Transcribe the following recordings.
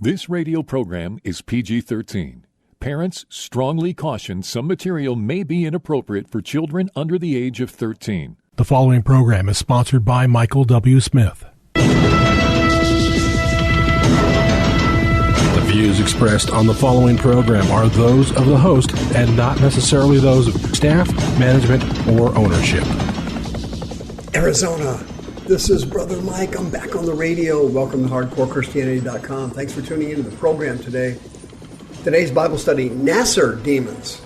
This radio program is PG-13. Parents strongly caution some material may be inappropriate for children under the age of 13. The following program is sponsored by Michael W. Smith. The views expressed on the following program are those of the host and not necessarily those of staff, management, or ownership. Arizona, this is Brother Mike. I'm back on the radio. Welcome to HardcoreChristianity.com. Thanks for tuning into the program today. Today's Bible study, Nasser demons.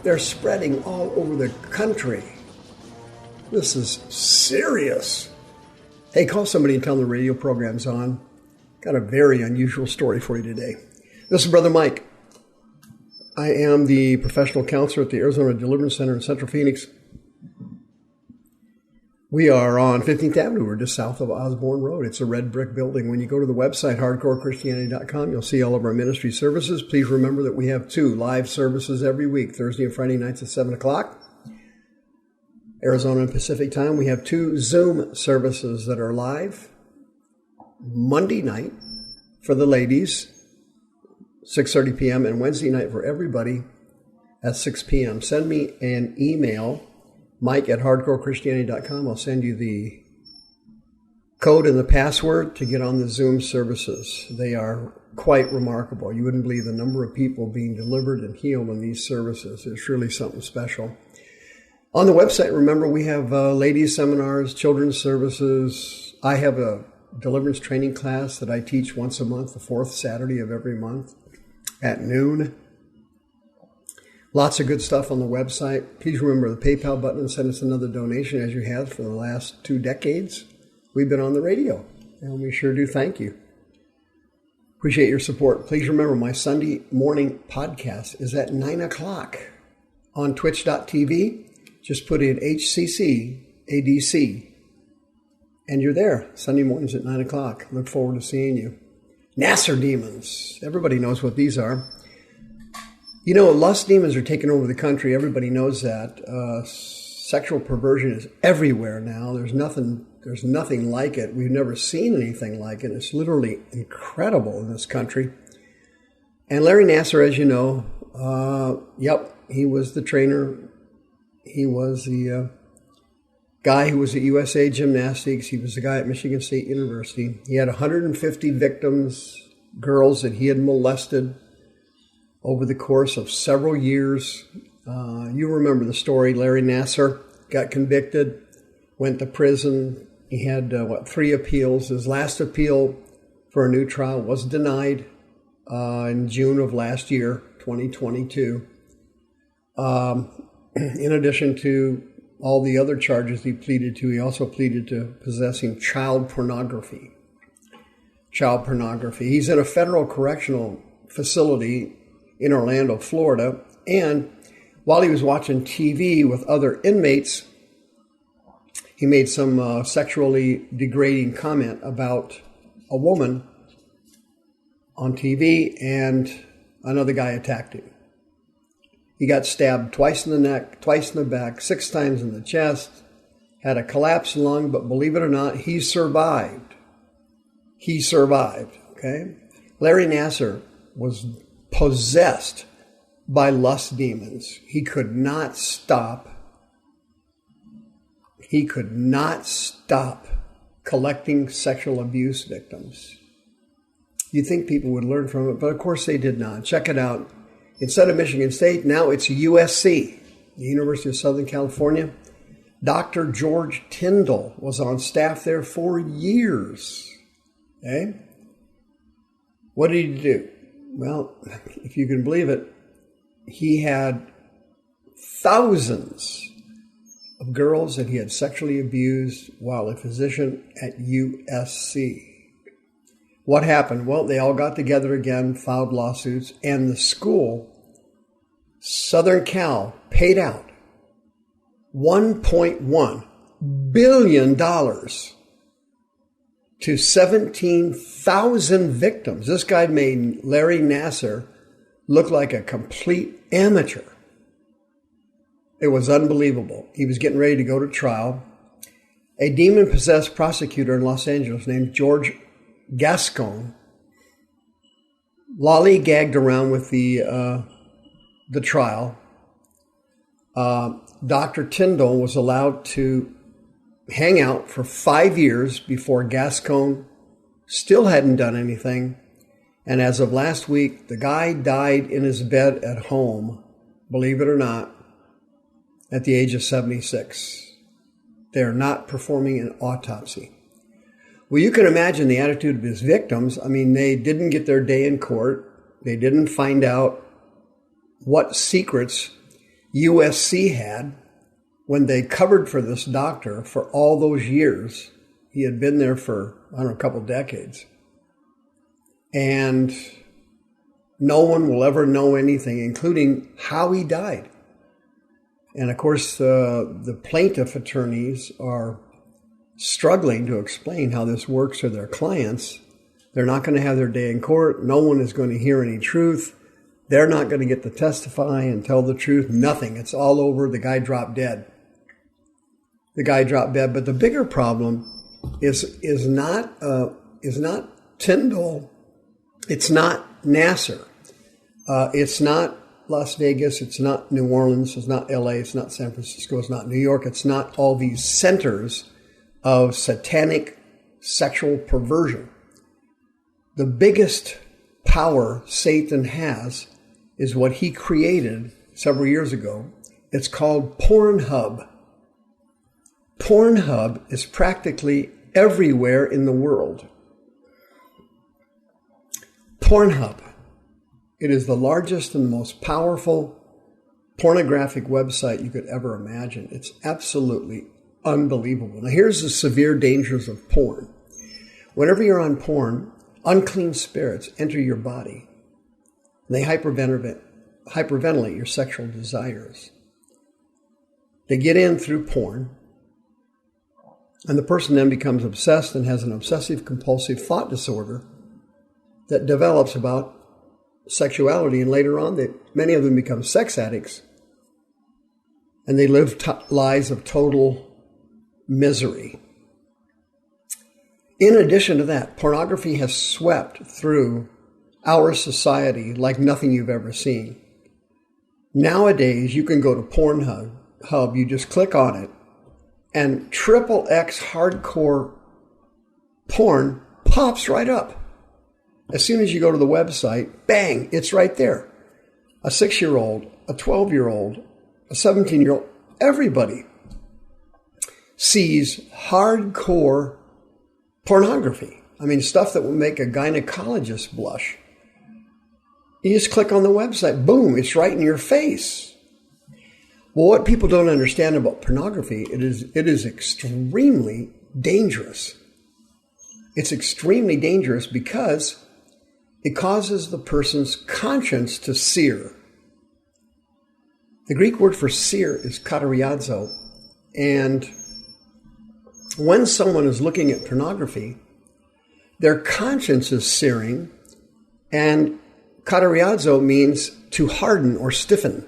They're spreading all over the country. This is serious. Hey, call somebody and tell them the radio program's on. Got a very unusual story for you today. This is Brother Mike. I am the professional counselor at the Arizona Deliverance Center in Central Phoenix. We are on 15th Avenue. We're just south of Osborne Road. It's a red brick building. When you go to the website, HardcoreChristianity.com, you'll see all of our ministry services. Please remember that we have 2 live services every week, Thursday and Friday nights at 7 o'clock. Arizona and Pacific time, we have 2 Zoom services that are live. Monday night for the ladies, 6:30 p.m., and Wednesday night for everybody at 6 p.m. Send me an email, Mike at hardcorechristianity.com. I'll send you the code and the password to get on the Zoom services. They are quite remarkable. You wouldn't believe the number of people being delivered and healed in these services. It's really something special. On the website, remember, we have ladies seminars, children's services. I have a deliverance training class that I teach once a month, the 4th Saturday of every month at noon. Lots of good stuff on the website. Please remember the PayPal button and send us another donation as you have for the last 2 decades. We've been on the radio, and we sure do thank you. Appreciate your support. Please remember my Sunday morning podcast is at 9 o'clock on twitch.tv. Just put in HCCADC, and you're there. Sunday mornings at 9 o'clock. Look forward to seeing you. Nasser demons. Everybody knows what these are. You know, lust demons are taking over the country. Everybody knows that. Sexual perversion is everywhere now. There's nothing like it. We've never seen anything like it. It's literally incredible in this country. And Larry Nasser, as you know, he was the trainer. He was the guy who was at USA Gymnastics. He was the guy at Michigan State University. He had 150 victims, girls that he had molested over the course of several years. You remember the story. Larry Nasser got convicted, went to prison. He had, 3 appeals. His last appeal for a new trial was denied in June of last year, 2022. In addition to all the other charges he pleaded to, he also pleaded to possessing child pornography. He's in a federal correctional facility in Orlando, Florida, and while he was watching TV with other inmates, he made some sexually degrading comment about a woman on TV, and another guy attacked him. He got stabbed twice in the neck, twice in the back, 6 times in the chest, had a collapsed lung, but believe it or not, he survived. Okay? Larry Nasser was possessed by lust demons. He could not stop collecting sexual abuse victims. You'd think people would learn from it, but of course they did not. Check it out. Instead of Michigan State, now it's USC, the University of Southern California. Dr. George Tyndall was on staff there for years. Okay? What did he do? Well, if you can believe it, he had thousands of girls that he had sexually abused while a physician at USC. What happened? Well, they all got together again, filed lawsuits, and the school, Southern Cal, paid out $1.1 billion to 17,000 victims. This guy made Larry Nasser look like a complete amateur. It was unbelievable. He was getting ready to go to trial. A demon-possessed prosecutor in Los Angeles named George Gascon lollygagged around with the trial. Dr. Tyndall was allowed to hang out for 5 years before Gascon still hadn't done anything. And as of last week, the guy died in his bed at home, believe it or not, at the age of 76. They're not performing an autopsy. Well, you can imagine the attitude of his victims. I mean, they didn't get their day in court. They didn't find out what secrets USC had when they covered for this doctor for all those years. He had been there for, I don't know, a couple decades. And no one will ever know anything, including how he died. And of course, the plaintiff attorneys are struggling to explain how this works to their clients. They're not going to have their day in court. No one is going to hear any truth. They're not going to get to testify and tell the truth. Nothing. It's all over. The guy dropped dead. But the bigger problem is not Tyndall. It's not Nasser. It's not Las Vegas. It's not New Orleans. It's not LA. It's not San Francisco. It's not New York. It's not all these centers of satanic sexual perversion. The biggest power Satan has is what he created several years ago. It's called Pornhub. Pornhub is practically everywhere in the world. Pornhub. It is the largest and most powerful pornographic website you could ever imagine. It's absolutely unbelievable. Now, here's the severe dangers of porn. Whenever you're on porn, unclean spirits enter your body. And they hyperventilate your sexual desires. They get in through porn. And the person then becomes obsessed and has an obsessive-compulsive thought disorder that develops about sexuality. And later on, many of them become sex addicts. And they live lives of total misery. In addition to that, pornography has swept through our society like nothing you've ever seen. Nowadays, you can go to Pornhub, you just click on it, and XXX hardcore porn pops right up. As soon as you go to the website, bang, it's right there. A 6-year-old, a 12-year-old, a 17-year-old, everybody sees hardcore pornography. I mean, stuff that will make a gynecologist blush. You just click on the website, boom, it's right in your face. Well, what people don't understand about pornography, it is extremely dangerous. It's extremely dangerous because it causes the person's conscience to sear. The Greek word for sear is katariazo, and when someone is looking at pornography, their conscience is searing, and katariazo means to harden or stiffen.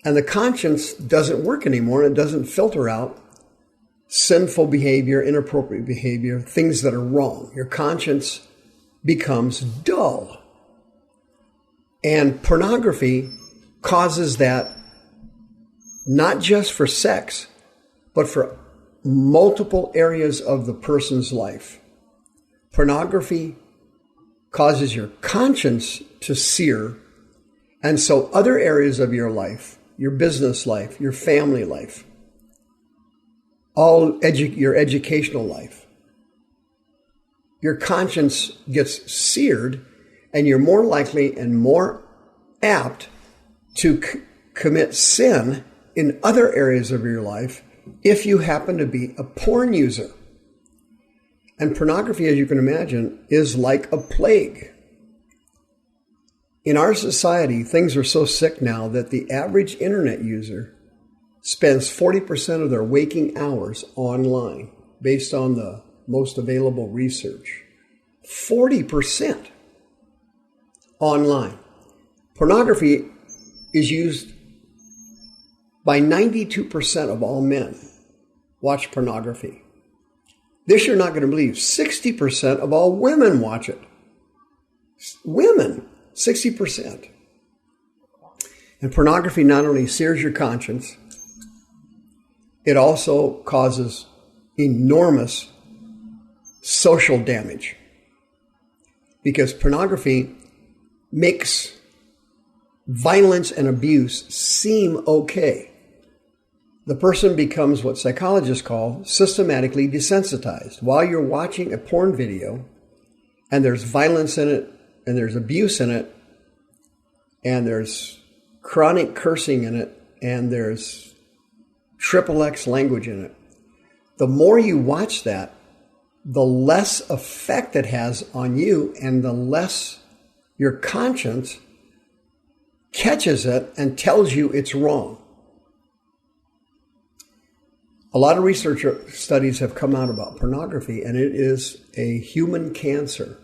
And the conscience doesn't work anymore, and it doesn't filter out sinful behavior, inappropriate behavior, things that are wrong. Your conscience becomes dull. And pornography causes that not just for sex, but for multiple areas of the person's life. Pornography causes your conscience to sear, and so other areas of your life, your business life, your family life, your educational life, your conscience gets seared, and you're more likely and more apt to commit sin in other areas of your life if you happen to be a porn user. And pornography, as you can imagine, is like a plague. In our society, things are so sick now that the average internet user spends 40% of their waking hours online, based on the most available research. 40% online. Pornography is used by 92% of all men watch pornography. This you're not going to believe. 60% of all women watch it. Women, 60%. And pornography not only sears your conscience, it also causes enormous social damage. Because pornography makes violence and abuse seem okay. The person becomes what psychologists call systematically desensitized. While you're watching a porn video and there's violence in it and there's abuse in it and there's chronic cursing in it and there's XXX language in it, the more you watch that, the less effect it has on you and the less your conscience catches it and tells you it's wrong. A lot of research studies have come out about pornography, and it is a human cancer.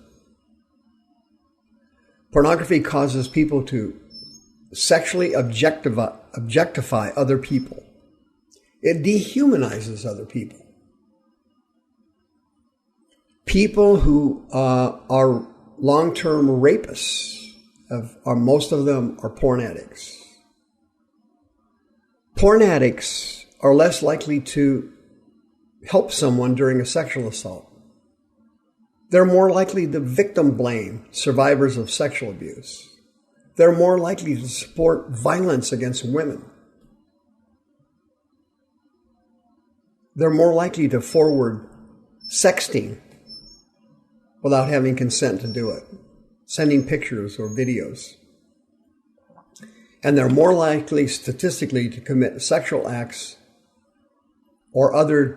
Pornography causes people to sexually objectify other people. It dehumanizes other people. People who are long-term rapists, most of them are porn addicts. Porn addicts are less likely to help someone during a sexual assault. They're more likely to victim blame survivors of sexual abuse. They're more likely to support violence against women. They're more likely to forward sexting without having consent to do it, sending pictures or videos. And they're more likely statistically to commit sexual acts or other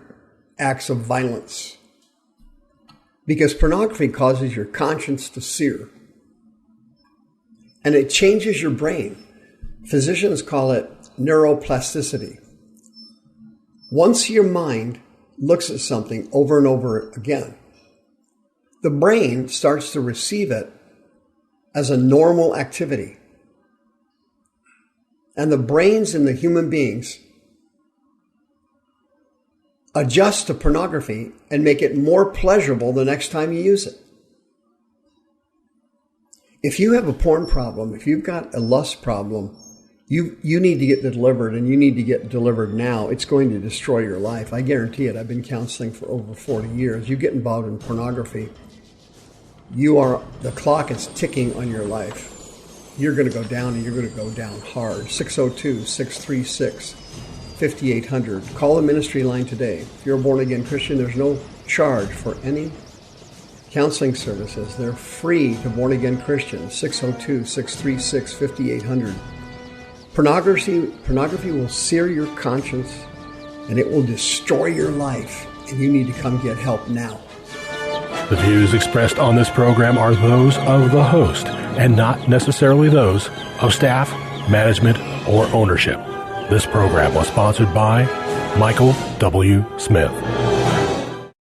acts of violence. Because pornography causes your conscience to sear. And it changes your brain. Physicians call it neuroplasticity. Once your mind looks at something over and over again, the brain starts to receive it as a normal activity. And the brains in the human beings adjust to pornography and make it more pleasurable the next time you use it. If you have a porn problem, if you've got a lust problem, you need to get delivered, and you need to get delivered now. It's going to destroy your life. I guarantee it. I've been counseling for over 40 years. You get involved in pornography, the clock is ticking on your life. You're going to go down, and you're going to go down hard. 602-636-5800. Call the ministry line today. If you're a born-again Christian, there's no charge for any counseling services. They're free to born-again Christians. 602-636-5800. Pornography will sear your conscience, and it will destroy your life, and you need to come get help now. The views expressed on this program are those of the host and not necessarily those of staff, management, or ownership. This program was sponsored by Michael W. Smith.